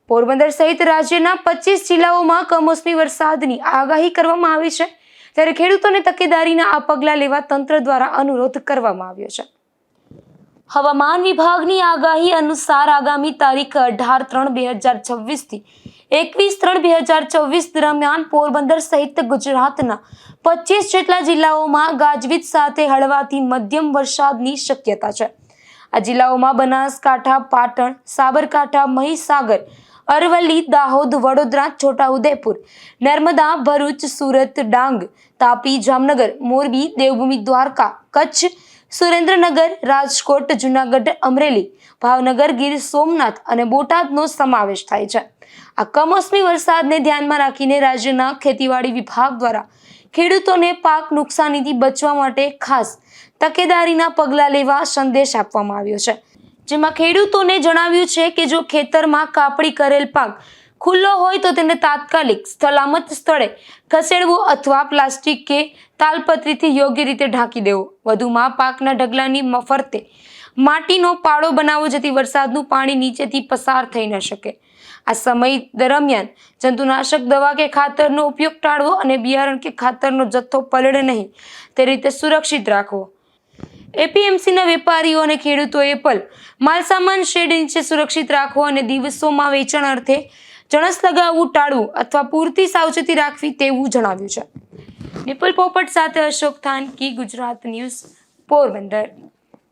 પોરબંદર સહિત રાજ્યના 25 જિલ્લાઓમાં કમોસમી વરસાદની આગાહી કરવામાં આવી છે, ત્યારે ખેડૂતોને તકેદારીના આ પગલાં લેવા તંત્ર દ્વારા અનુરોધ કરવામાં આવ્યો છે। હવામાન વિભાગની આગાહી અનુસાર આગામી તારીખ 18/3/2026 થી 21/3/2024 દરમિયાન પોરબંદર સહિત ગુજરાતના 25 જેટલા જિલ્લાઓમાં ગાજવીજ સાથે હળવાથી મધ્યમ વરસાદની શક્યતા છે। આ જિલ્લાઓમાં બનાસકાંઠા, પાટણ, સાબરકાંઠા, મહીસાગર, અરવલ્લી, દાહોદ, વડોદરા, છોટાઉદેપુર, નર્મદા, ભરૂચ, સુરત, ડાંગ, તાપી, જામનગર, મોરબી, દેવભૂમિ દ્વારકા, કચ્છ, સુરેન્દ્રનગર, રાજકોટ, જૂનાગઢ, અમરેલી, ભાવનગર, ગીર સોમનાથ અને બોટાદનો સમાવેશ થાય છે। આ કમોસમી વરસાદને ધ્યાનમાં રાખીને રાજ્યના ખેતીવાડી વિભાગ દ્વારા ખેડૂતોને પાક નુકસાનીથી બચવા માટે ખાસ તકેદારીના પગલાં લેવા સંદેશ આપવામાં આવ્યો છે, જેમાં ખેડૂતોને જણાવ્યું છે કે જો ખેતરમાં કાપણી કરેલ પાક ખુલ્લો હોય તો તેને તાત્કાલિક સલામત સ્થળે ખસેડવો અથવા પ્લાસ્ટિક કે તાલપત્રીથી યોગ્ય રીતે ઢાંકી દેવો। વધુમાં પાકના ઢગલાની ફરતે માટીનો પાળો બનાવવો, જેથી વરસાદનું પાણી નીચેથી પસાર થઈ ન શકે। આ સમય દરમિયાન જંતુનાશક દવા કે ખાતરનો ઉપયોગ ટાળવો અને બિયારણ કે ખાતરનો જથ્થો પલળે નહીં તે રીતે સુરક્ષિત રાખવો। એપીએમસીના વેપારીઓ અને ખેડૂતોએ પણ માલસામાન શેડ નીચે સુરક્ષિત રાખવો અને દિવસોમાં વેચાણ અર્થે જણસ લગાવવું ટાળવું અથવા પૂરતી સાવચેતી રાખવી તેવું જણાવ્યું છે। નિપુલ પોપટ સાથે અશોક થાનકી, ગુજરાત ન્યૂઝ, પોરબંદર।